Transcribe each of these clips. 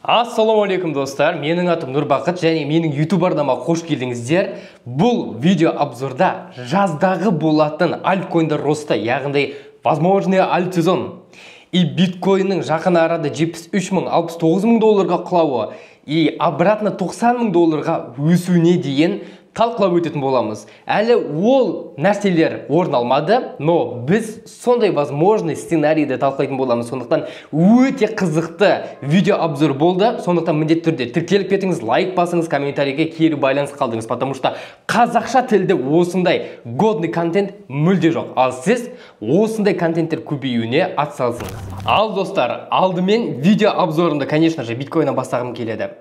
Ассалаумалейкум достар, менің атым Нұрбақыт және менің YouTube арнама қош келдіңіздер. Бұл видео обзорда жаздағы болатын альткоиндар росты, яғни возможный альтсезон и биткоиннің жақын арада 73 мың, 69 мың долларға құлауы и обратно 90 мың долларға өсуіне дейін талқылап өтетін боламыз. Әлі ол нәрселер орын алмады, но біз сондай возможный сценарийді талқылайтын боламыз. Сондықтан өте қызықты видео обзор болды. Сондықтан міндетті түрде тіркеліп кетіңіз, лайк басыңыз, комментарийге кері байланыс қалдыңыз, потому что қазақша тілде осындай годный контент мүлде жоқ. Ал сіз осындай контенттер көбеюіне атсалысыңыз. Ал достар, алдымен видео обзорымды, конечно же, биткоиннан бастағым келеді.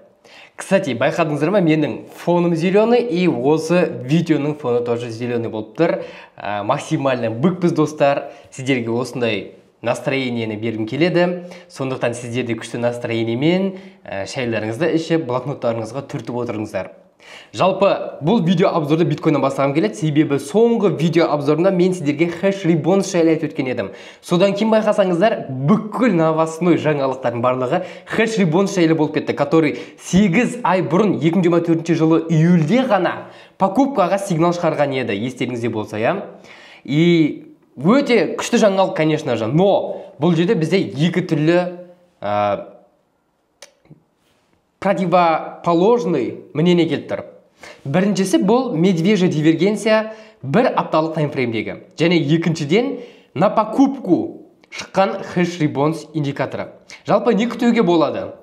Кстати, байқадыңыздар ма, менің фоным зеленый, и осы видеоның фоны тоже зеленый болып тұр. Максимально бықпыз достар, сіздерге осындай настроениені бергім келеді. Сондықтан сіздерде күшті настроениемен шайларыңызды ішіп, блокноттарыңызға түртіп отырыңыздар. Жалпы, бұл видео обзорды биткоиннан бастағым келеді, себебі соңғы видео обзорында мен сіздерге хэш ребонс жайлы айтып өткен едім. Содан кейін байқасаңыздар, бүкіл новостной жаңалықтардың барлығы хэш ребонс жайлы болып кетті, который 8 ай бұрын 2024 жылы июльде ғана покупкаға сигнал шығарған еді, естеріңізде болса, я. И өте күшті жаңалық, конечно же, но бұл жерде бізде екі түрлі противоположный мнение келіп тұр. Біріншісі бұл медвежья дивергенция бір апталық таймфреймдегі. Және екіншіден на покупку шыққан хэш ребонс индикаторы. Жалпы не күтуге болады?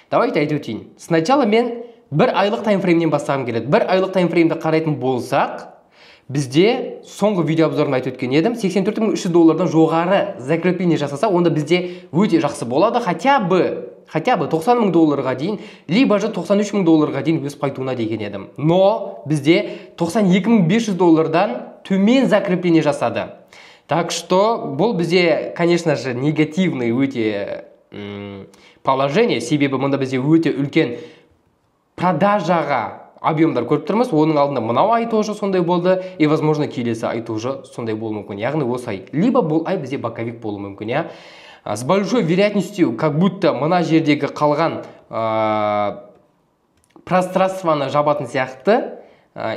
Давайте айтып өтейін. Сначала мен бір айлық таймфреймнен бастағым келеді. Бір айлық таймфреймді қарайтын болсақ, бізде соңғы видео обзорын айтып өткен едім, 84.300 доллардан жоғары закрепление жасаса, онда бізде өте жақсы болады, хотя бы 90 мың долларға дейін, либо же 93 мың долларға дейін өсіп қайтуына деген едім. Но бізде 92.500 доллардан төмен закрепление жасады. Так что бұл бізде, конечно же, негативный өте положение, себебі мұнда бізде өте үлкен продажаға объемдар көріп тұрмыз. Оның алдында мынау ай тоже сондай болды, и возможно келесі ай тоже сондай болуы мүмкін. Яғни осы ай. Либо бұл ай бізде боковик болуы мүмкін, я. С большой вероятностью, как будто мына жердегі қалған пространствоны жабатын сияқты,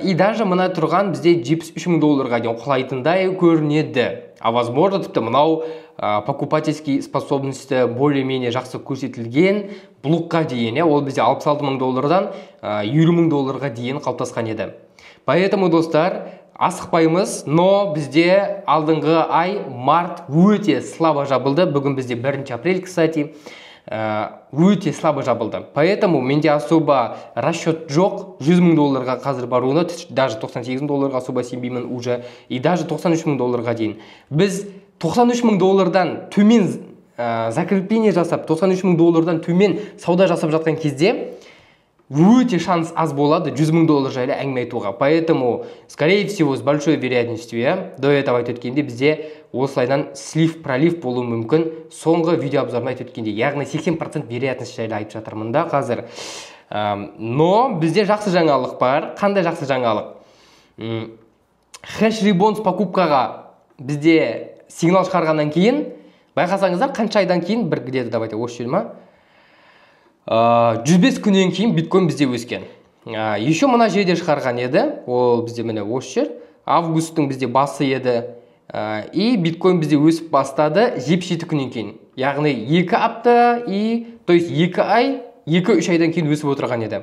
и даже мына тұрған бізде 73 мың долларға дейін құлайтындай көрінеді. А возможно, тіпті мынау покупательский способности более-менее жақсы көрсетілген блокқа дейін, ол бізде 66 мың доллардан 50 мың долларға дейін қалыптасқан еді. Поэтому, достар, асықпаймыз, но бізде алдыңғы ай март өте слабо жабылды. Бүгін бізде 1 апрель, кстати, өте слабо жабылды. Поэтому менде особо расчет жоқ. 100 мың долларға қазір баруына, даже 98 мың долларға особо сенбеймін уже, и даже 93 мың долларға дейін. Біз 93 мың доллардан төмен закрепление жасап, 93 мың доллардан төмен сауда жасап жатқан кезде өте шанс аз болады 100 мың доллар жайлы әңгіме айтуға. Поэтому, скорее всего, с большой вероятностью, до этого айтып өткенде бізде осылайдан слив-пролив болуы мүмкін. Соңғы видео обзорын айтып өткенде, яғни 80% вероятность жайлы айтып жатырмын да қазір. Но бізде жақсы жаңалық бар. Қандай жақсы жаңалық? Хэш ребонс покупкаға бізде сигнал шығарғаннан кейін, байқасаңыздар, қанша айдан кейін, бір где-то давайте осы жерме, 105 күннен кейін биткоин бізде өскен. Еще мына жерде шығарған еді, ол бізде міне осы жер, августтың бізде басы еді, и биткоин бізде өсіп бастады 77 күннен кейін. Яғни 2 апта, то есть 2 ай, 2-3 айдан кейін өсіп отырған еді.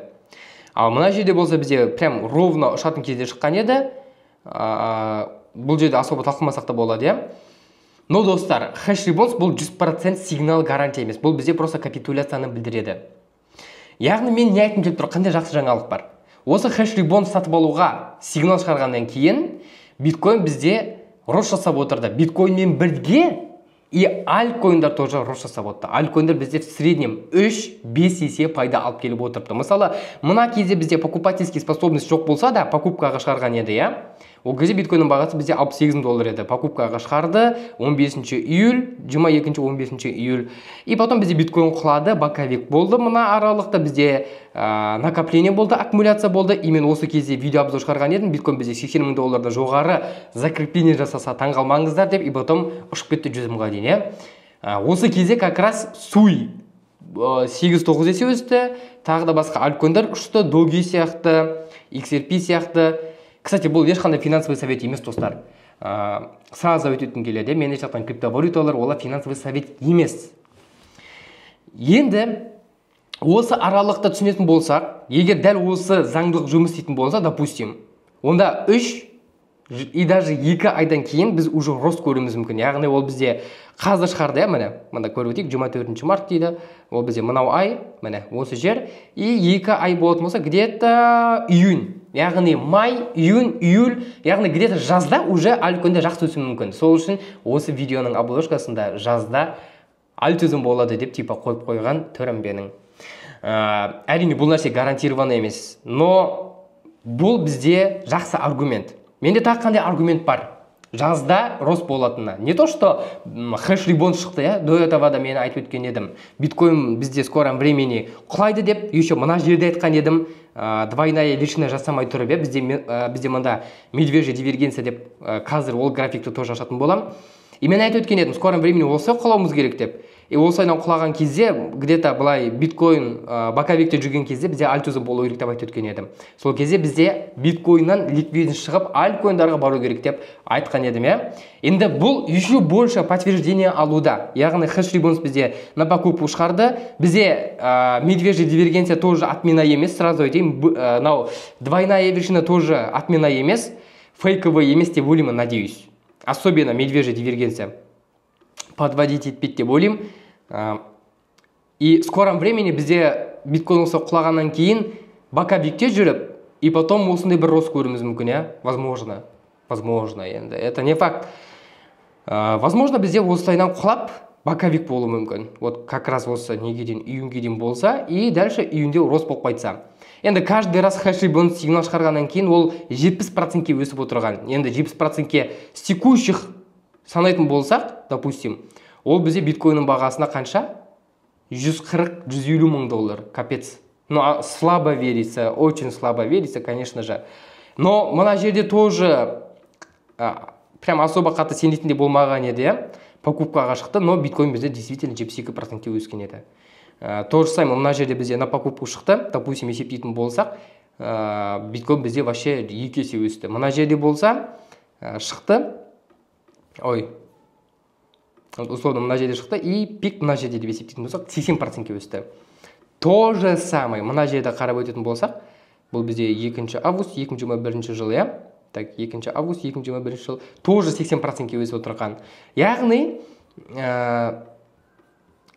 Ал мына жерде болса бізде прям ровно ұшатын кезде шыққан еді, бұл жерде особо талқымасақ та болады, я. Но, достар, хэш ребонс бұл 100% сигнал гарантия емес. Бұл бізде просто капитуляцияны білдіреді. Яғни мен не айтым келіп тұр, қандай жақсы жаңалық бар. Осы хэш ребонс сатып алуға сигнал шығарғаннан кейін биткоин бізде рост жасап отырды. Биткоинмен бірге и альткоиндар тоже рост жасап отырды. Альткоиндар бізде в среднем 3-5 есе пайда алып келіп отырды. Мысалы, мына кезде бізде покупательский способность жоқ болса да, покупкаға шығарған еді, я. Ол кезде биткоинның бағасы бізде 68 мың доллар еді. Покупкаға шығарды 15 июль, 22-15 июль. И потом бізде биткоин құлады, боковик болды. Мына аралықта бізде накопление болды, аккумуляция болды. И мен осы кезде видео обзор шығарған едім. Биткоин бізде 80 мың долларда жоғары закрепление жасаса таңғалмаңыздар деп, и потом ұшып кетті 100 мыңға дейін. Осы кезде как раз суй 8-9 есе өсті. Тағы да басқа альткоиндар ұшты, Doge сияқты, XRP сияқты. Кстати, бұл ешқандай финансовый совет емес, достар. Сразу өтетін келеді. Мен ешқандай криптовалюталар, олар финансовый совет емес. Енді осы аралықта түсінетін болсақ, егер дәл осы заңдылық жұмыс істейтін болса, допустим, онда 3 и даже 2 айдан кейін біз уже рост көруіміз мүмкін. Яғни ол бізде қазір шығарды, мына көріп өтейік, 24 март дейді. Ол бізде мынау ай, міне осы жер. И 2 ай болатын болса, где-то июнь. Яғни май, июнь, июль, яғни где-то жазда уже альткоинде жақсы өсуі мүмкін. Сол үшін осы видеоның обложкасында жазда альтүзім болады деп типа қойып қойған Төрәмбенің. Әрине бұл нәрсе гарантированный емес, но бұл бізде жақсы аргумент. Менде тағы қандай аргумент бар? Жазда рост болатынына. Не то, что хэш-рибон шықты, до этого да мен айтып өткен едім. Биткоин бізде скором времени құлайды деп, еще мына жерде айтқан едім, двойная вершина жасамай тұрып, бізде мында медвежья дивергенция деп, қазір ол графикті тоже ашатын болам. И мен айтып өткен едім, скором времени осы құлауымыз керек деп. И осылайнан құлаған кезде, где-то былай биткоин боковикте жүрген кезде бізде альтузы болу керек деп айтып өткен едім. Сол кезде бізде биткоиннан ликвидность шығып, альткоиндарға бару керек деп айтқан едім, Енді бұл еще больше подтверждение алуда. Яғни хэш-рибонс бізде на покупку шығарды. Бізде медвежья дивергенция тоже отмена емес, сразу айтайын. Двойная вершина тоже отмена емес, фейковый емес деп ойлаймын, надеюсь. Особенно медвежья дивергенция. Подводить етпейді деп ойлаймын. И в скором времени бізде биткоин осы құлағаннан кейін боковикте жүріп, и потом осындай бір рост көруіміз мүмкін, Возможно. Возможно, енді. Это не факт. Возможно, бізде осылайнан құлап, боковик болуы мүмкін. Вот как раз осы неге дейін, июньге дейін болса, и дальше июньде рост болып қайтса. Енді каждый раз хэш-рибон сигнал шығарғаннан кейін ол 70%-ке өсіп отырған. Енді 70%-ке с текущих санайтын болсақ, допустим, ол бізде биткоинның бағасына қанша? 140-150 мың доллар. Капец. Но слабо верится, очень слабо верится, конечно же. Но мына жерде тоже прям особо қатты сенетіндей болмаған еді, покупкаға шықты, но биткоин бізде действительно 72%-ке өскен еді. То же самое, мына жерде бізде на покупку шықты, допустим, есептейтін болсақ, биткоин бізде вообще 2 есе өсті. Мына жерде болса, шықты, условно мына жерде шықты, и пик мына жерде деп есептейтін болсақ, 80%-ке өсті. То же самое, мына жерде қарап өтетін болсақ, бұл бізде 2 август 2021 жыл, Так, 2 август 2021 жыл, тоже 80%-ке өсіп отырған. Яғни,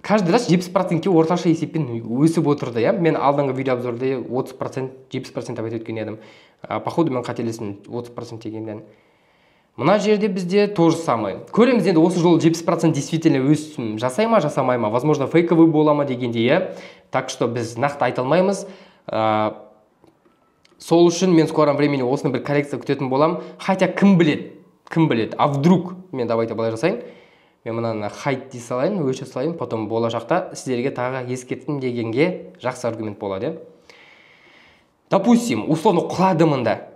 каждый раз 70%-ке орташа есеппен өсіп отырды, Мен алдыңғы видео обзорда 30%, 70% деп айтып өткен едім. Походу мен қателесім 30% дегенден. Мына жерде бізде тоже самое. Көреміз енді осы жолы 70% действительно өсім жасай ма, жасамай ма, возможно, фейковый бола ма дегенде, Так что біз нақты айта алмаймыз. Сол үшін мен скором времени осыны бір коррекция күтетін болам. Хотя кім білет, а вдруг, мен давайте былай жасайын. Мен мынаны хайт дей салайын, өші салайын, потом болашақта сіздерге тағы ескертін дегенге жақсы аргумент болады. Допустим, условно құлады мында.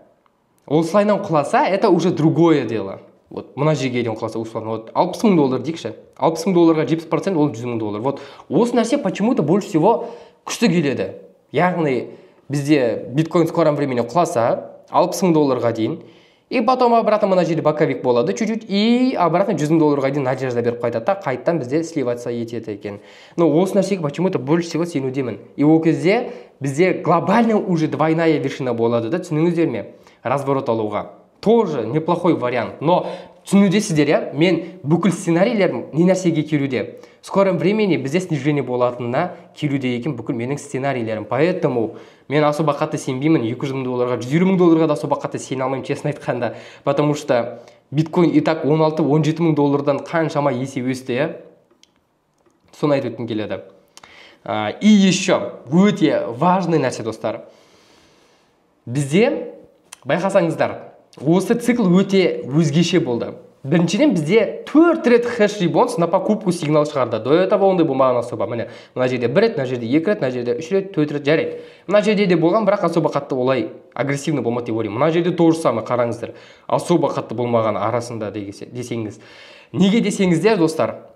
Осылайнан құласа, это уже другое дело. Вот мына жерге дейін құласа, условно, вот 60 мың доллар дейікші. 60 мың долларға 70% ол 100 мың доллар. Вот осы нәрсе почему-то больше всего күшті келеді. Яғни бізде биткоин скором времени құласа, 60 мың долларға дейін, и потом обратно мына жерде боковик болады чуть-чуть, и обратно 100 мың долларға дейін надежда беріп қайтады, қайттан бізде сливаться етеді екен. Но осы нәрсеге почему-то больше всего сенудемін. И ол кезде бізде глобально уже двойная вершина болады, түсініңіздер ме? Разворот алуға. Тоже неплохой вариант. Но түсінудесіздер, мен бүкіл сценарийлерім не нәрсеге келуде. В скором времени бізде снижение болатынына келуде екен бүкіл менің сценарийлерім. Поэтому мен особо қатты сенбеймін 200 мың долларға, 150 мың долларға да особо қатты сене алмаймын, честно айтқанда. Потому что биткоин и так 16-17 мың доллардан қаншама есе өсті, Соны айтып өткім келеді. И еще өте важный нәрсе, достар. Бізде байқасаңыздар, осы цикл өте өзгеше болды. Біріншіден бізде 4 рет хэш-рибонс на покупку сигнал шығарды. До этого ондай болмаған особо. Міне, мына жерде 1 рет, мына жерде 2 рет, мына жерде 3 рет, 4 рет жарайды. Мына жерде де болған, бірақ особо қатты олай агрессивно болмады деп ойлаймын. Мына жерде тоже самое, қараңыздар. Особо қатты болмаған арасында десеңіз. Неге десеңіздер, достар?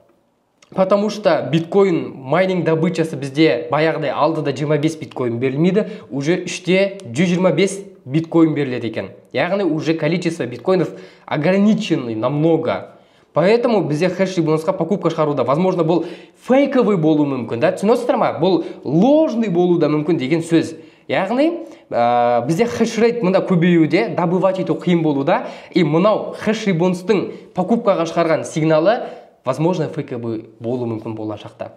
Потому что биткоин майнинг добычасы бізде баяғыдай алдыда 25 биткоин берілмейді, уже 3-те 125 биткоин беріледі екен. Яғни уже количество биткоинов ограниченный намного. Поэтому бізде хэш-ребонусқа покупка шығаруда. Возможно, бұл фейковый болу мүмкін, да? Түсінесіздер ма? Бұл ложный болу да мүмкін деген сөз. Яғни бізде хэш-рейт мында көбеюде, добывать ету қиын болуда, и мынау хэш-ребонустың покупкаға шығарған сигналы возможно фейковый болу мүмкін болашақта.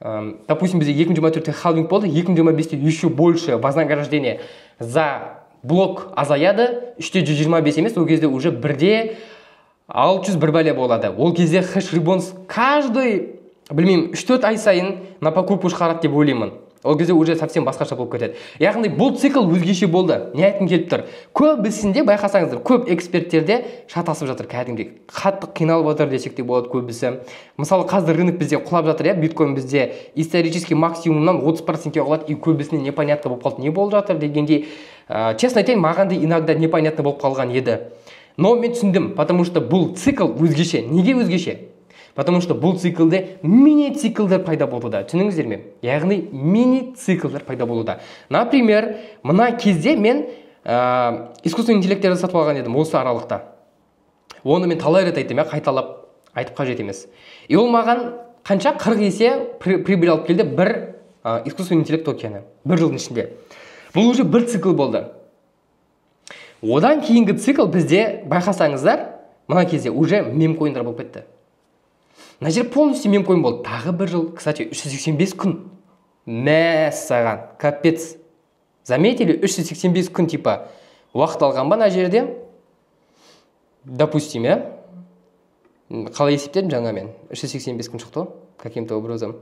Допустим, бізде 2024-те халвинг болды, 2025-те еще больше вознаграждение за блок азаяды, 3-те 125 емес, ол кезде уже 1-де 600 бір бәле болады. Ол кезде хэш-ребонус каждый, білмеймін, 3-4 ай сайын на покупку шығарады деп ойлаймын. Ол кезде уже совсем басқаша болып кетеді. Яғни бұл цикл өзгеше болды. Не айтқым келіп тұр? Көбісінде байқасаңыздар, көп эксперттерде шатасып жатыр кәдімгі. Қатты қиналып отыр десек те болады көбісі. Мысалы, қазір рынок бізде құлап жатыр, биткоин бізде исторический максимумнан 30%-ке құлады, и көбісіне непонятно болып қалды, не болып жатыр дегендей. Честно айтайын, маған да иногда непонятно болып қалған еді. Но мен түсіндім, потому что бұл цикл өзгеше. Неге өзгеше? Потому что бұл циклде мини-циклдар пайда болуда. Түсініңіздер ме? Яғни мини-циклдар пайда болуда. Например, мына кезде мен искусственный интеллекттерді сатып алған едім осы аралықта. Оны мен талай рет айттым, қайталап айтып қажет емес. И ол маған қанша 40 есе прибыль алып келді бір искусственный интеллект токені. Бір жылдың ішінде. Бұл уже бір цикл болды. Одан кейінгі цикл бізде байқасаңыздар, мына кезде уже мемкоиндар болып кетті. Мына жер полностью мемкоин болды. Тағы бір жыл, кстати, 385 күн. Мәссаған, капец. Заметили, 385 күн типа уақыт алған ба мына жерде? Допустим, қалай есептедім жаңа мен? 385 күн шықты, каким-то образом.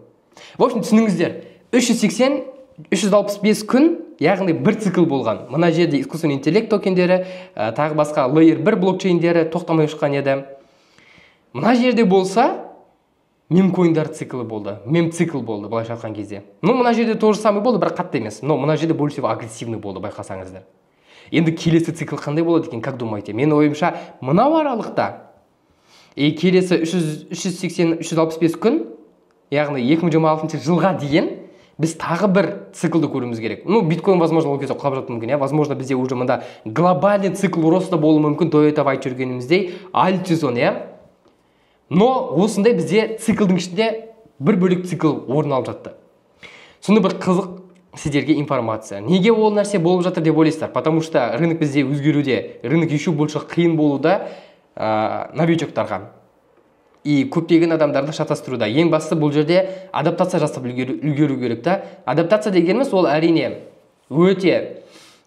В общем, түсініңіздер, 365 күн, яғни бір цикл болған. Мына жерде искусственный интеллект токендері, тағы басқа layer 1 блокчейндері тоқтамай шыққан еді. Мына жерде болса, мемкоиндар циклы болды, мем-цикл болды былайша айтқан кезде. Но мына жерде тоже самый болды, бірақ қатты емес. Но мына жерде больше агрессивный болды, байқасаңыздар. Енді келесі цикл қандай болады екен, как думаете? Мен ойымша, мынау аралықта келесі 380-365 күн, яғни 2026 жылға дейін біз тағы бір циклды көруіміз керек. Ну, биткоин, возможно, ол кезде құлап жатуы мүмкін, возможно, бізде уже мында глобальный цикл роста болуы мүмкін, до этого айтып жүргеніміздей альтизон, Но осындай бізде циклдің ішінде бір бөлек цикл орын алып жатты. Сонда бір қызық сіздерге информация. Неге ол нәрсе болып жатыр деп ойлайсыздар? Потому что рынок бізде өзгеруде, рынок еще больше қиын болуда новичоктарға. И көптеген адамдарды шатастыруда. Ең бастысы бұл жерде адаптация жасап үлгеру керек та. Адаптация дегеніміз ол әрине өте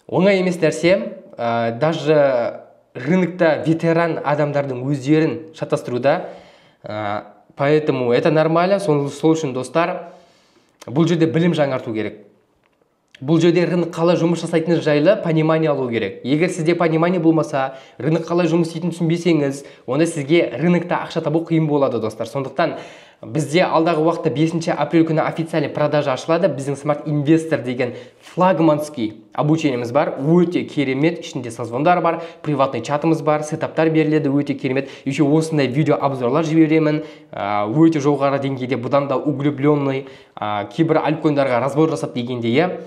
оңай емес нәрсе. Даже рынокта ветеран адамдардың өздерін шатастыруда. Поэтому это нормально. Сол үшін достар, бұл жерде білім жаңарту керек. Бұл жерде рынок қалай жұмыс жасайтыны жайлы понимание алу керек. Егер сізде понимание болмаса, рынок қалай жұмыс істейтінін түсінбесеңіз, онда сізге рынокта ақша табу қиын болады, достар. Сондықтан бізде алдағы уақытта 5 апрель күні официальный продажа ашылады. Біздің Smart Investor деген флагманский обучениеміз бар. Өте керемет, ішінде созвондар бар, приватный чатымыз бар, сетаптар беріледі, өте керемет. Еще осындай видео обзорлар жіберемін. Өте жоғары деңгейде, бұдан да углубленный, кейбір альткоиндарға разбор жасап дегенде,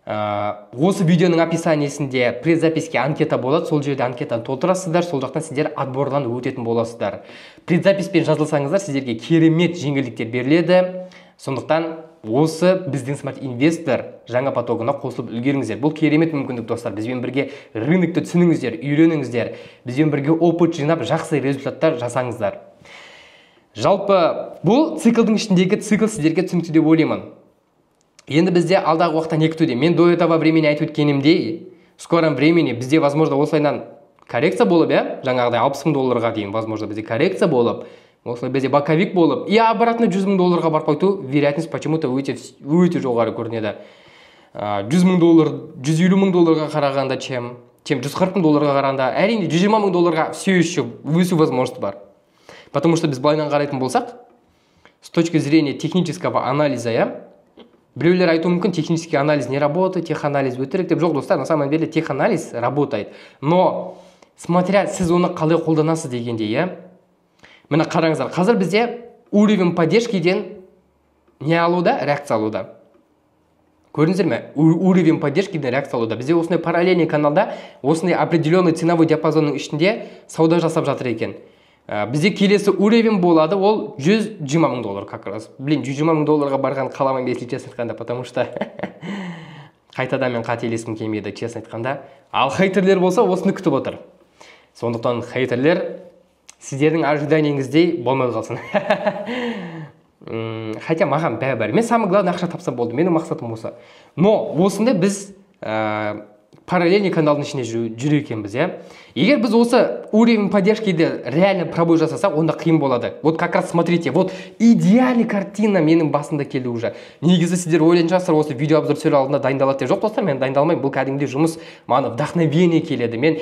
осы видеоның описаниесінде предзаписке анкета болады, сол жерде анкетаны толтырасыздар, сол жақтан сіздер отбордан өтетін боласыздар. Предзаписпен жазылсаңыздар, сіздерге керемет жеңілдіктер беріледі. Сондықтан осы біздің Smart Investor жаңа потогына қосылып үлгеріңіздер. Бұл керемет мүмкіндік, достар. Бізбен бірге рынокты түсініңіздер, үйреніңіздер. Бізбен бірге опыт жинап, жақсы результаттар жасаңыздар. Жалпы бұл циклдың ішіндегі цикл сіздерге түсінікті деп ойлаймын. Енді бізде алдағы уақытта не күтуде? Мен до этого времени айтып өткенімдей, в скором времени бізде, возможно, осылайдан коррекция болып, жаңағыдай 60 000 долларға дейін, возможно, бізде коррекция болып, осылай бізде боковик болып, и обратно 100 000 долларға барып қайту, вероятность почему-то өте жоғары көрінеді. 100 000 доллар, 150 000 долларға қарағанда, чем 140 000 долларға қарағанда, әрине 120 000 долларға все еще өсу возможности бар. Потому что біз былайынан қарайтын болсақ, с точки зрения технического анализа, біреулер айтуы мүмкін, технический анализ не работает, теханализ өтірік деп. Жоқ, достар, на самом деле теханализ работает. Но, смотря сіз оны қалай қолданасыз дегенде, міне қараңыздар, қазір бізде уровень поддержкиден не алуда, реакция алуда. Көрдіңіздер ме? Уровень поддержкиден реакция алуда. Бізде осындай параллельный каналда, осындай определенный ценовой диапазонның ішінде сауда жасап жатыр екен. Бізде келесі уровень болады, ол $120 000 как раз. Блин, $120 000 барған қаламын, если честно айтқанда, потому что қайтадан мен қателескім келмеді, честно айтқанда. Ал хейтерлер болса, осыны күтіп отыр. Сондықтан хейтерлер сіздердің ожиданиеңіздей болмай қалсын. Хотя маған бәрібір. Мен самый главный ақша тапсам болды. Менің мақсатым осы. Но осында біз параллельный каналдың ішіне жүру екенбіз, иә. Егер біз осы уровень поддержкиді реально пробой жасасақ, онда қиын болады. Вот как раз смотрите, вот идеальный картина менің басында келді уже. Негізі сіздер ойлайтын шығарсыздар, осы видео обзор түсіру алдында дайындалады деп. Жоқ достар, мен дайындалмаймын. Бұл кәдімгідей жұмыс, маған вдохновение келеді. Мен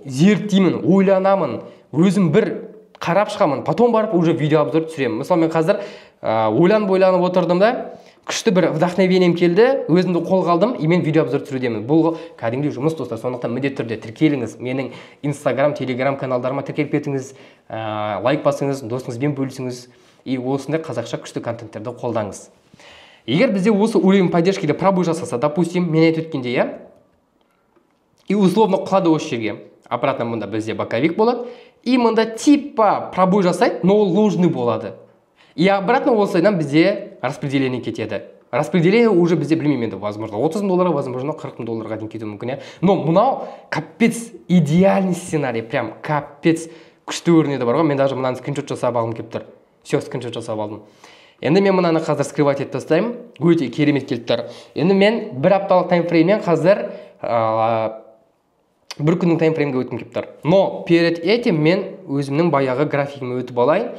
зерттеймін, ойланамын, өзім бір қарап шығамын, потом барып уже видео обзор түсіремін. Мысалы мен қазір ойланып отырдым да, күшті бір вдохновением келді, өзімді қолға алдым, и мен видео обзор түсірудемін. Бұл кәдімгідей жұмыс достар, сондықтан міндетті түрде тіркеліңіз. Менің Instagram, Telegram каналдарыма тіркеліп кетіңіз, лайк басыңыз, досыңызбен бөлісіңіз, и осындай қазақша күшті контенттерді қолдаңыз. Егер бізде осы уровень поддержкиде пробой жасаса, допустим, мен айтып өткендей, иә, и условно құлады осы жерге, обратно мұнда бізде боковик болады, и мұнда типа пробой жасайды, но ол ложный болады. И обратно осылайдан бізде распределение кетеді. Распределение уже бізде білмеймін енді, возможно, $30 000, возможно, $40 000 дейін кетуі мүмкін. Но мынау капец идеальный сценарий, прям капец күшті көрінеді бар ғой. Мен даже мынаны скриншот жасап алғым келіп тұр. Все, скриншот жасап алдым. Енді мен мынаны қазір скрывать етіп тастаймын. Өте керемет келіп тұр. Енді мен бір апталық таймфрейммен қазір бір күннің таймфреймге өтім келіп тұр. Но перед этим мен өзімнің баяғы графигіме өтіп алайын.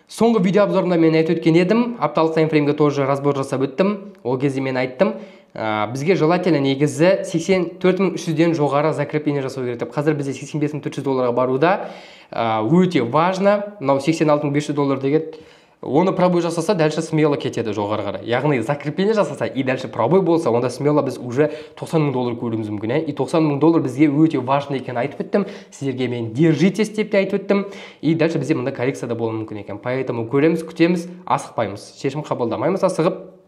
Соңғы видео обзорында мен айтып өткен едім, апталық таймфреймге тоже разбор жасап өттім. Ол кезде мен айттым, бізге желательно негізі 84.300-ден жоғары закрепление жасау керек деп. Қазір бізде $85.400 баруда. Өте важно, мынау $86.500 деген. Оны пробой жасаса, дальше смело кетеді жоғары қарай. Яғни закрепление жасаса и дальше пробой болса, онда смело біз уже $90 000 көруіміз мүмкін. И $90 000 бізге өте важно екен айтып өттім. Сіздерге мен держитесь деп те айтып өттім. И дальше бізде мында коррекция да болуы мүмкін екен. Поэтому көреміз, күтеміз, асықпаймыз. Шешім қабылдамаймыз, асығып.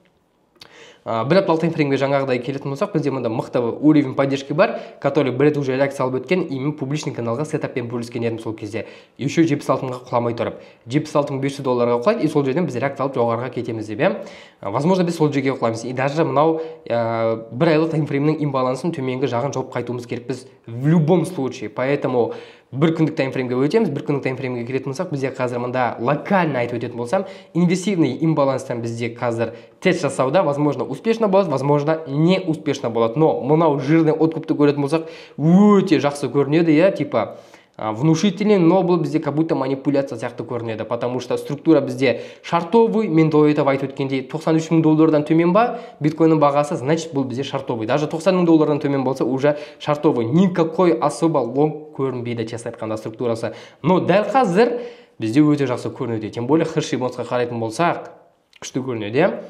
Бір апталық таймфреймге жаңағыдай келетін болсақ, бізде мұнда мықты уровень поддержки бар, который бір рет уже реакция алып өткен, и мен публичный каналға сетаппен бөліскен едім сол кезде. Еще $76 құламай тұрып, $76.500 құлайды, и сол жерден біз реакция алып жоғарыға кетеміз деп. Возможно, біз сол жерге құлаймыз. И даже мынау бір айлық таймфреймнің имбалансын төменгі жағын жауып қайтуымыз керек біз в любом случае. Поэтому бір күндік таймфреймге өтеміз, бір күндік таймфреймге келетін болсақ, бізде қазір мында локально айтып өтетін болсам, инвестивный имбаланстан бізде қазір тест жасауда, возможно, успешно болады, возможно, не успешно болады. Но мынау жирный откупты көретін болсақ, өте жақсы көрінеді, я, типа внушительный, но бұл бізде как будто манипуляция сияқты көрінеді, потому что структура бізде шартовый, мен до этого айтып өткендей $93 000 төмен ба, биткойнның бағасы, значит бұл бізде шартовый. Даже $90 000 төмен болса, уже шартовый. Никакой особо лонг көрінбейді, честно айтқанда структурасы. Но дәл қазір бізде өте жақсы көрінеді. Тем более хешибонсқа қарайтын болсақ, күшті көрінеді.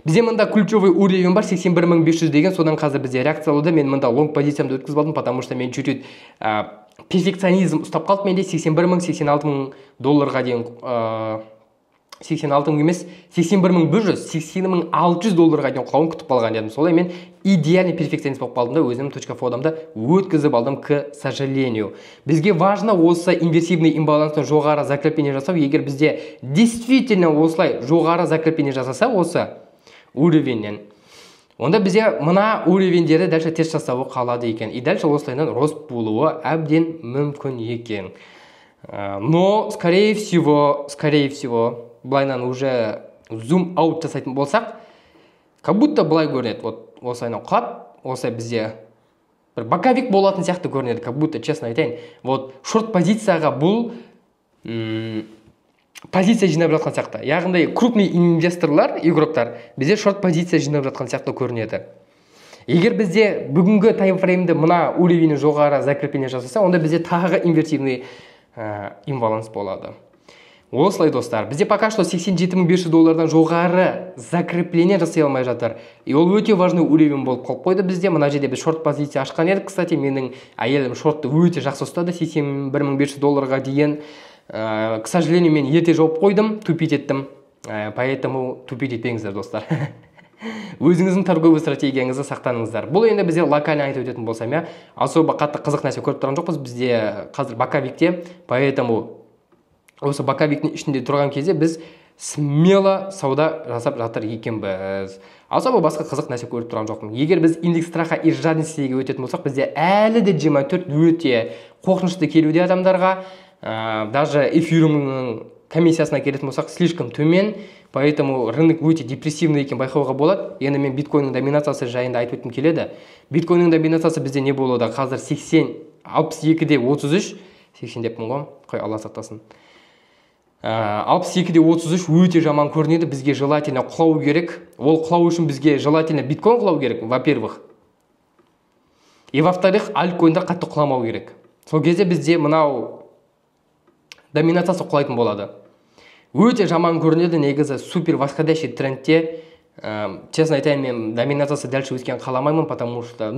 Бізде мында ключевой уровень бар, 81.500 деген, содан қазір бізде реакция алуда. Мен мында лонг позициямды өткізіп алдым, потому что мен чуть-чуть перфекционизм ұстап қалды менде. 81.000, 86.000 долларға дейін 86.000 емес, 81.100, 80.600 долларға дейін құлауын күтіп қалған едім. Солай мен идеальный перфекционист болып қалдым да, өзімнің .фодамда өткізіп алдым, к сожалению. Бізге важно осы инверсивный имбаланстан жоғары закрепление жасау. Егер бізде действительно осылай жоғары закрепление жасаса осы уровеннен, онда бізде мына уровендері дальше тест жасауы қалады екен. И дальше осылайдан рост болуы әбден мүмкін екен. Но, скорее всего, былайнан уже зум-аут жасайтын болсақ, как будто былай көрінеді. Вот осылайнан құлап, осылай бізде бір боковик болатын сияқты көрінеді, как будто, честно айтайын. Вот шорт позицияға бұл позиция жинап жатқан сияқты. Яғни крупный инвесторлар, игроктар бізде шорт позиция жинап жатқан сияқты көрінеді. Егер бізде бүгінгі таймфреймді мына уровені жоғары закрепление жасаса, онда бізде тағы инвертивный имбаланс болады. Осылай достар, бізде пока что $87.500 жоғары закрепление жасай алмай жатыр. И ол өте важный уровень болып қалып қойды бізде. Мына жерде біз шорт позиция ашқан едік. Кстати, менің әйелім шортты өте жақсы ұстады, $81.500 дейін. К сожалению, мен ерте жауып қойдым, тупить еттім. Поэтому тупить етпеңіздер, достар. Өзіңіздің торговый стратегияңызды сақтаныңыздар. Бұл енді бізде локально айтып өтетін болсам, особо қатты қызық нәрсе көріп тұрған жоқпыз. Бізде қазір Баковикте, поэтому осы Баковиктің ішінде тұрған кезде біз смело сауда жасап жатыр екенбіз. Особо басқа қызық нәрсе көріп тұрған жоқпын. Егер біз индекс страха и жадностьге өтетін болсақ, бізде әлі де 24 өте қорқынышты келуде адамдарға. Даже эфириумның комиссиясына келетін болсақ, слишком төмен, поэтому рынок өте депрессивный екен байқауға болады. Енді мен биткойнның доминациясы жайында айтып өткім келеді. Биткойнның доминациясы бізде не болады? Қазір 62-де 33, 80 деппін ғой, қой Алла сақтасын. 62-де 33 өте жаман көрінеді. Бізге желательно құлау керек. Ол құлау үшін бізге желательно биткойн құлау керек, во-первых. И во-вторых, альткойндар қатты құламау керек. Сол кезде бізде мынау доминациясы құлайтын болады. Өте жаман көрінеді, негізі супер восходящий трендте. Честно айтайын, мен доминациясы дәл өскен қаламаймын, потому что,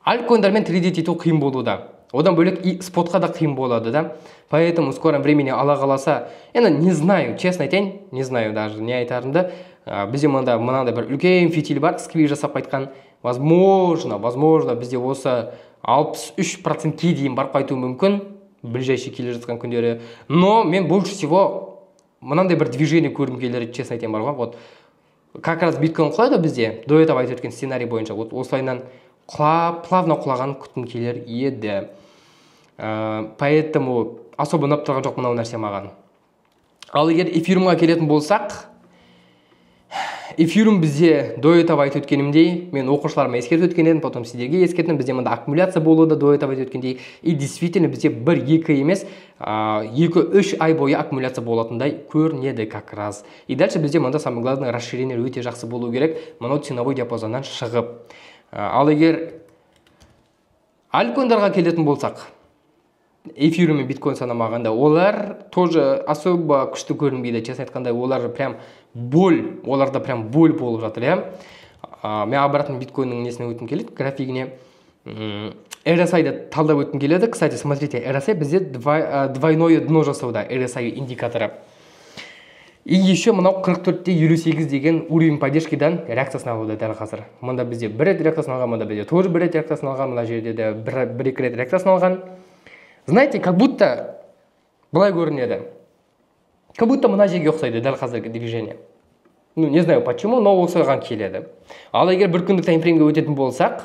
альткойндармен трейдить ету қиын болуда. Одан бөлек и спотқа да қиын болады, да. Поэтому в скором времени Алла қаласа, енді не знаю, честно айтайын, не знаю даже, не айтарымды. Бізде мынандай бір үлкен фитиль бар, сквиз жасап қайтқан. Возможно, бізде осы 63%-ке дейін барып қайту мүмкін, ближайший келе жатқан күндері. Но мен больше всего мынандай бір движение көргім келер, честно айтайын бар ғой. Вот как раз биткойн құлайды бізде, до этого айтып өткен сценарий бойынша. Вот осылайынан плавно құлаған күткім келер еді. Поэтому особо ұнап тұрған жоқ мынау нәрсе маған. Ал егер эфириумға келетін болсақ, эфириум бізде до этого айтып өткенімдей, мен оқушыларыма ескертіп өткен едім, потом сіздерге ескерттім, бізде мында аккумуляция болуды до этого айтып өткендей. И действительно бізде 1-2 емес, 2-3 ай бойы аккумуляция болатындай көрінеді как раз. И дальше бізде мында самое главное расширение өте жақсы болу керек, мынау ценовой диапазоннан шығып. Ал егер альткойндарға келетін болсақ, эфириум мен биткойн санамағанда, олар тоже особо күшті көрінбейді. Честно айтқанда, олар прям оларда прям боль болып жатыр, Мен обратно биткойнның несіне өтім келеді, графигіне. RSI-ді талдап өтім келеді. Кстати, смотрите, RSI бізде двойное дно жасауда, RSI индикаторы. И еще мынау 44-те 58 деген уровень поддержкидан реакциясын алуда дәл қазір. Мында бізде бір рет реакциясын алған, мында бізде тоже бір рет реакциясын алған, мына жерде де бір-екі рет реакциясын алған. Знаете, как будто былай көрінеді. Как будто мына жерге ұқсайды дәл қазіргі движение. Не знаю почему, но осыған келеді. Ал егер бір күндік таймфреймге өтетін болсақ,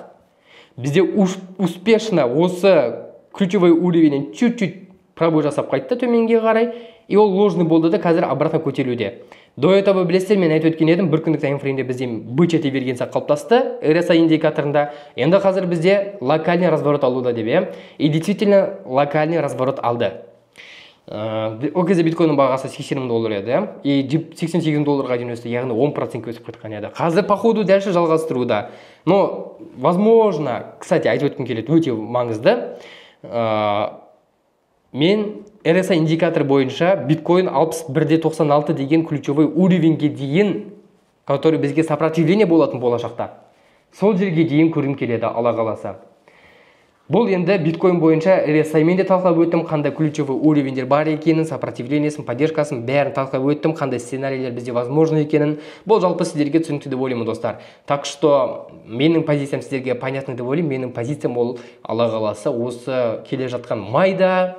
бізде успешно осы ключевой уровенен чуть-чуть пробой жасап қайтты төменге қарай, и ол ложный болды да қазір обратно көтерілуде. До этого білесіздер, мен айтып өткен едім, бір күндік таймфреймде бізде B4 дивергенция қалыптасты, RSI индикаторында. Енді қазір бізде локальный разворот алуда деп, и действительно локальный разворот алды. Ол кезде биткойнның бағасы $80,000 еді, и $88 дейін өсті, яғни 10% өсіп кеткен еді. Қазір походу дальше жалғастыруда. Но возможно, кстати, айтып өткім келеді, өте маңызды. Мен RSI индикатор бойынша биткойн 61.96 деген ключевой уровеньге дейін, который бізге сопротивление болатын болашақта. Сол жерге дейін көргім келеді, Алла қаласа. Бұл енді биткойн бойынша RSI мен де талқылап өттім, қандай ключевой уровеньдер бар екенін, сопротивлениесін, поддержкасын бәрін талқылап өттім, қандай сценарийлер бізде возможно екенін. Бұл жалпы сіздерге түсінікті деп ойлаймын, достар. Так что менің позициям сіздерге понятны деп ойлаймын. Менің позициям ол, Алла қаласа, осы келе жатқан майда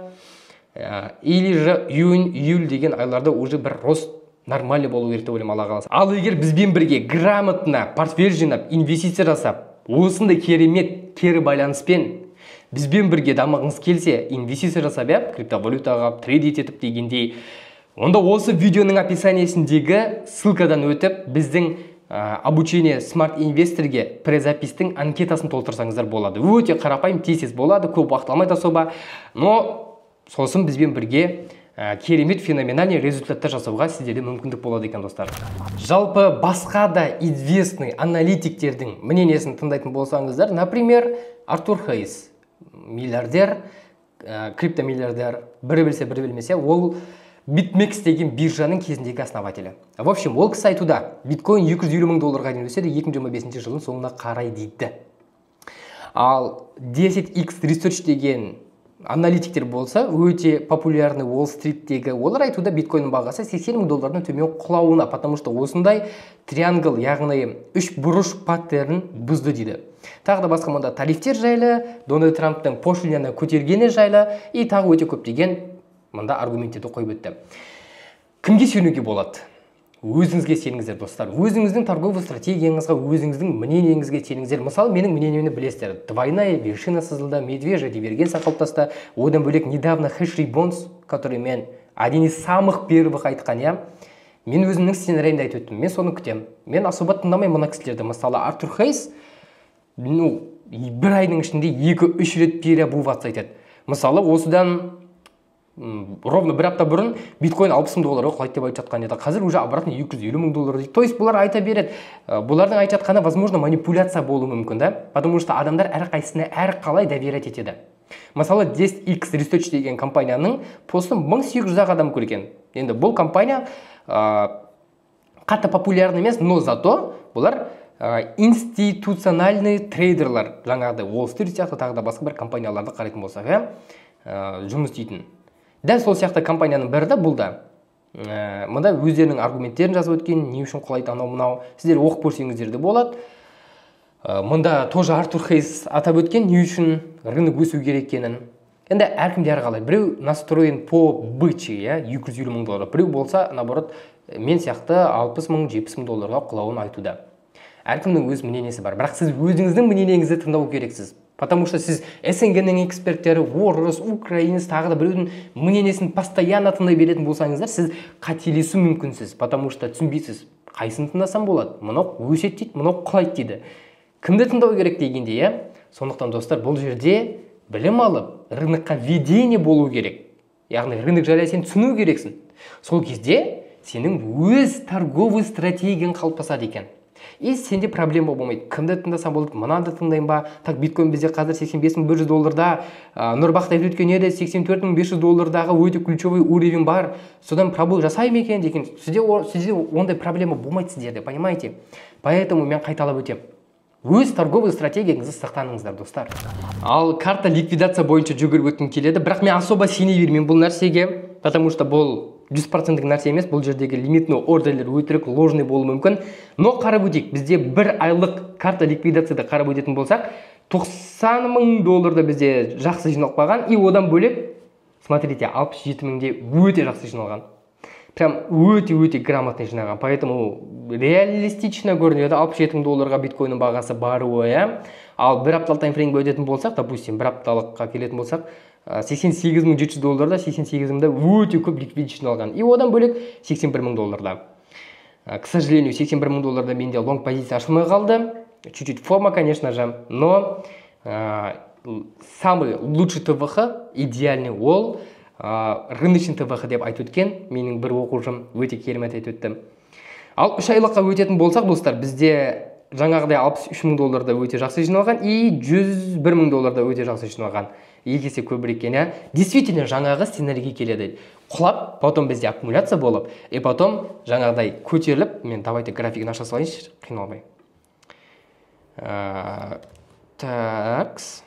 или же июнь деген айларда уже бір рост нормальный болу керек деп ойлаймын, Алла қаласа. Ал егер бізбен бірге грамотно портфель жинап, инвестиция жасап, осындай керемет кері байланыспен бізбен бірге дамығыңыз келсе, инвестиция жасап, криптовалютаға трейдить етіп дегендей, онда осы видеоның описаниесіндегі ссылкадан өтіп, біздің обучение смарт инвесторге презапистің анкетасын толтырсаңыздар болады. Өте қарапайым, тез болады, көп уақыт алмайды особо, но сосын бізбен бірге керемет феноменальный результаттар жасауға сіздерде мүмкіндік болады екен, достар. Жалпы басқа да известный аналитиктердің мнениесін тыңдайтын болсаңыздар, например, Артур Хейс, миллиардер, криптомиллиардер, бірі білсе, бірі білмесе, ол BitMEX деген биржаның кезіндегі основателі. В общем, ол кісі айтуда, биткойн $250,000 дейін өседі 2025 жылдың соңына қарай дейді. Ал 10x research деген аналитиктер болса, өте популярный Уолл-стриттегі, олар айтуда биткойнның бағасы 80 000 доллардан төмен құлауына, потому что осындай триангл, яғни үш бұрыш паттерн бұзды дейді. Тағы да басқа мұнда тарифтер жайлы, Дональд Трамптың пошлинаны көтергені жайлы и тағы өте көптеген мұнда аргументтерді қойып өтті. Кімге сүйенуге болады? Өзіңізге сеніңіздер, достар. Өзіңіздің торговый стратегияңызға, өзіңіздің мнениеңізге сеніңіздер. Мысалы, менің мнениемді білесіздер. Двойная вершина сызылды, медвежья дивергенция қалыптасты. Одан бөлек недавно хэш ребонс, который мен один из самых первых айтқан, я. Мен өзімнің сценарийімді айтып өттім. Мен соны күтем. Мен особо тыңдамай мына кісілерді. Мысалы, Артур Хейс, бір айдың ішінде 2-3 рет переобуваться айтады. Мысалы, осыдан ровно бір апта бұрын биткоин 60 000 долларға құлайды деп айтып жатқан еді. Қазір уже обратно 250 000 доллар дейді. То есть бұлар айта береді. Бұлардың айтып жатқаны, возможно, манипуляция болуы мүмкін, да? Потому что адамдар әрқайсысына әрқалай доверять етеді. Мысалы, 10x Research деген компанияның постын 1800 адам көрген. Енді бұл компания қатты популярны емес, но зато бұлар институциональный трейдерлар, жаңағыдай Уолл-стрит сияқты тағы да басқа бір компанияларды қарайтын болсақ, жұмыс істейтін. Дәл сол сияқты компанияның бірі де бұл да. Мұнда өздерінің аргументтерін жазып өткен, не үшін құлайды анау-мынау, сіздер оқып көрсеңіздер де болады. Мұнда тоже Артур Хейс атап өткен, не үшін рынок өсу керек екенін. Енді әркімде әрқалай. Біреу настроен по бычьи, 250 000 доллар. Біреу болса, наоборот, мен сияқты 60 000, 70 000 долларға құлауын айтуда. Әркімнің өз мнениесі бар. Бірақ сіз өзіңіздің мнениеңізді тыңдау керексіз. Потому что сіз СНГ-нің эксперттері, орыс, украинец, тағы да біреудің мнениесін постоянно тыңдай беретін болсаңыздар, сіз қателесу мүмкінсіз. Потому что түсінбейсіз, қайсын тыңдасам болады. Мынау өсет дейді, мынау құлайды дейді. Кімді тыңдау керек дегенде, я? Сондықтан достар, бұл жерде білім алып, рынокқа ведение болу керек. Яғни рынок жайлы сен түсіну керексің. Сол кезде сенің өз торговый стратегияң қалыптасады екен. И сенде проблема болмайды. Кімді тыңдасам болады, мынаны тыңдайын ба? Так, биткоин бізде қазір 85 100 долларда, Нұрбақта айтып өткен еді 84 500 доллардағы өте ключевой уровень бар. Содан пробой жасаймын екен деген. Сізде ондай проблема болмайды сіздерде, понимаете? Поэтому мен қайталап өтем. Өз торговый стратегияңызды сақтаныңыздар, достар. Ал карта ликвидация бойынша жүгіріп өткім келеді, бірақ мен особо сене бермеймін бұл нәрсеге, потому что бұл 100% нәрсе емес, бұл жердегі лимитный ордерлер өтірік, ложный болуы мүмкін. Но қарап өтейік, бізде бір айлық карта ликвидацияда қарап өтетін болсақ, 90 000 долларда бізде жақсы жиналып қалған, и одан бөлек, смотрите, 67 000-де өте жақсы жиналған. Прям өте грамотный жинаған. Поэтому реалистично көрінеді 67 000 долларға биткойнның бағасы баруы. Ал бір апталық таймфреймге өтетін болсақ, допустим, бір апталыққа келетін болсақ, 88 700 долларда, 88 000-да өте көп ликвидность жиналған. И одан бөлек 81 000 долларда. К сожалению, 81 000 долларда менде лонг позиция ашылмай қалды. Чуть-чуть форма, конечно же, но самый лучший ТВХ, идеальный ол, рыночный ТВХ деп айтып өткен, менің бір оқушым өте керемет айтып өтті. Ал 3 айлыққа өтетін болсақ, достар, бізде жаңағыдай 63 000 долларда өте жақсы жиналған и 101 000 долларда өте жақсы жиналған. Есе көбірек екен, действительно жаңағы сценарийге келеді. Құлап, потом бізде аккумуляция болып, и потом жаңағыдай көтеріліп, мен давайте графигін аша салайыншы, қиналмай. Такс.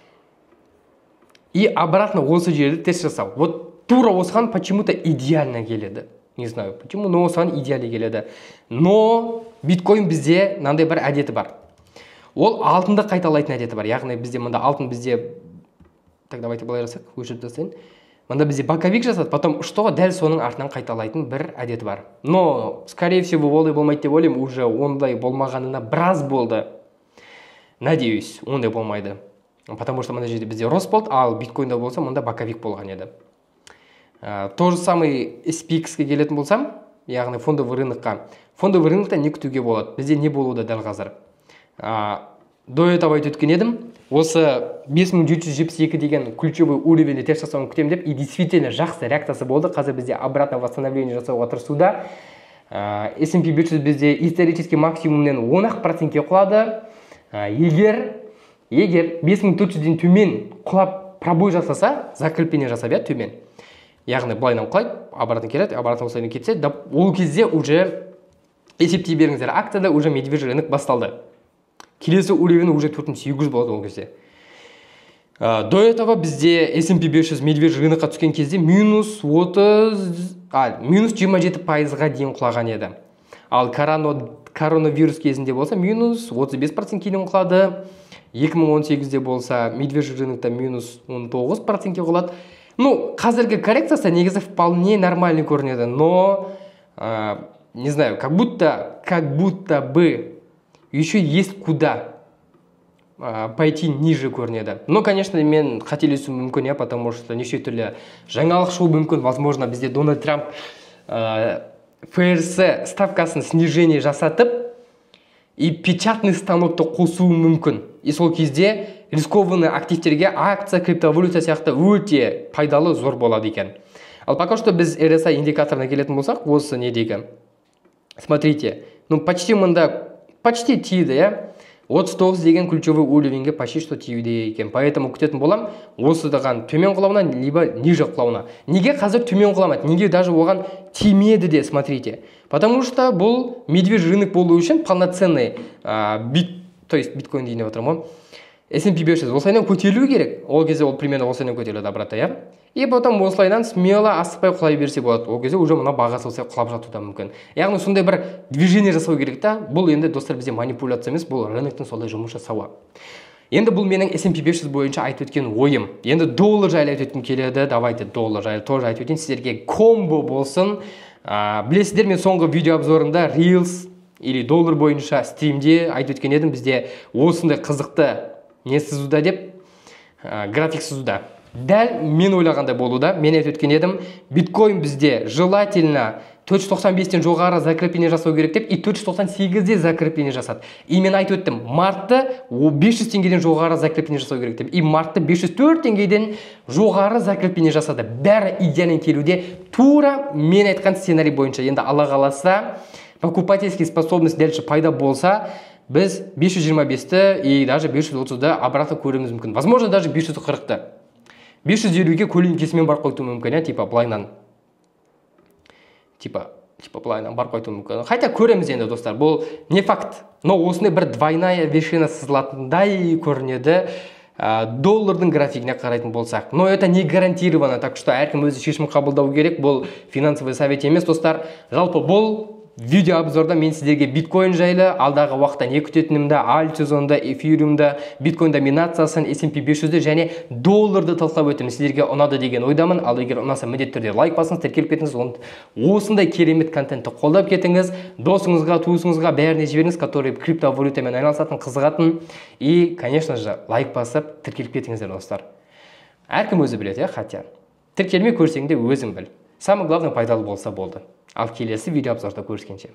И обратно осы жерді тест жасау. Вот тура осыған почему-то идеально келеді. Не знаю, почему, но осыған идеально келеді. Но биткоин бізде мынандай бір әдеті бар. Ол алтынды қайталайтын әдеті бар. Яғни бізде мында алтын бізде, так давайте былай жасақ, өшіріп тастайын. Мында бізде боковик жасады, потом что дәл соның артынан қайталайтын бір әдеті бар. Но, скорее всего, ондай болмайды деп ойлаймын, уже ондай болмағанына біраз болды. Надеюсь, ондай болмайды. Потому что мына жерде бізде рост болды, ал биткоинда болса, мында боковик болған еді. То же самый SPX-ке келетін болсам, яғни фондовый рынокқа. Фондовый рынокта не күтуге болады? Бізде не болуды дәл қазір? До этого айтып өткен едім. Осы 5772 деген ключевой уровеньде тест жасауын күтем деп, и действительно жақсы реакциясы болды. Қазір бізде обратно восстановление жасауға тырысуда. S&P 500 бізде исторический максимумнен 10% құлады. Егер 5400-ден төмен құлап пробой жасаса, закрепление жасап, төмен. Яғни былайынан құлайды, обратно келеді, обратно осылайынан кетсе, ол кезде уже есептей беріңіздер, акцияда уже медвежий рынок басталды. Келесі уровень уже 4800 болады ол кезде. До этого бізде S&P 500 медвежий рынокқа түскен кезде минус 27%-ға дейін құлаған еді. Ал коронавирус кезінде болса минус 35% кейін құлады. 2018-де болса медвежий рынокта минус 19%-ге құлады. Ну, қазіргі коррекциясы негізі вполне нормальный көрінеді, но не знаю, как будто бы еще есть куда пойти ниже көрінеді. Но, конечно, мен қателесуім мүмкін, я, потому что неше түрлі жаңалық шығуы мүмкін. Возможно, бізде Дональд Трамп ФРС ставкасын снижение жасатып, и печатный станокты қосуы мүмкін. И сол кезде рискованный активтерге акция, криптовалюта сияқты өте пайдалы зор болады екен. Ал пока что біз RSI индикаторына келетін болсақ, осы недегі. Смотрите, ну почти тиді, я. 39 деген ключевой уровеньге почти что тиюде екен. Поэтому күтетін болам, осыдаған төмен құлауына, либо ниже құлауына. Неге қазір төмен құламады? Неге даже оған тимеді де, смотрите. Потому что бұл медвежий рынок болу үшін полноценный то есть биткоин дейіне отырмын. S&P 500 осылайынан көтерілу керек. Ол кезде ол примерно осылайынан көтеріледі обратно, я? И потом осылайынан смело асықпай құлай берсе болады. Ол кезде уже мына бағасы осылай құлап жатуы да мүмкін. Яғни сондай бір движение жасау керек та. Бұл енді достар бізде манипуляция емес, бұл рыноктың солай жұмыс жасауы. Енді бұл менің S&P 500 бойынша айтып өткен ойым. Енді доллар жайлы айтып өткім келеді. Давайте доллар жайлы тоже айтып өтейін. Сіздерге комбо болсын. Білесіздер, мен соңғы видео обзорында Reels или доллар бойынша стримде айтып өткен едім. Бізде осындай қызықты не сызуда деп график сызуда. Дәл мен ойлағандай болуда. Мен айтып өткен едім, биткоин бізде желательно 495-тен жоғары закрепление жасау керек деп, и 498-де закрепление жасады. И мен айтып өттім, мартты 500 теңгеден жоғары закрепление жасау керек деп, и мартты 504 теңгеден жоғары закрепление жасады. Бәрі идеально келуде, тура мен айтқан сценарий бойынша. Енді Алла қаласа, покупательский способность дальше пайда болса, біз 525-ті и даже 530-ды обратно көреміз мүмкін. Возможно, даже 540-ті. 550-ге көлеңкесімен барып қойту мүмкін, типа былайнан. Типа былайнан барып қойту мүмкін. Хотя көреміз енді, достар, бұл не факт. Но осындай бір двойная вершина сызылатындай көрінеді доллардың графигіне қарайтын болсақ. Но это не гарантировано, так что әркім өзі шешім қабылдау керек. Бұл финансовый совет емес, достар. Жалпы бұл видео обзорда мен сіздерге биткоин жайлы, алдағы уақытта не күтетінімді, альтсезонда, эфириумда, биткоин доминациясын, S&P 500-ді және долларды талқылап өттім. Сіздерге ұнады деген ойдамын. Ал егер ұнаса, міндетті түрде лайк басыңыз, тіркеліп кетіңіз, осындай керемет контентті қолдап кетіңіз. Досыңызға, туысыңызға бәріне жіберіңіз, который криптовалютамен айналысатын, қызығатын. И, конечно же, лайк басып, тіркеліп кетіңіздер, достар. Әркім өзі біледі, хотя. Тіркелмей көрсең де өзің біл. Самое главное, пайдалы болса болды. Ал келесі видео обзорда көріскенше.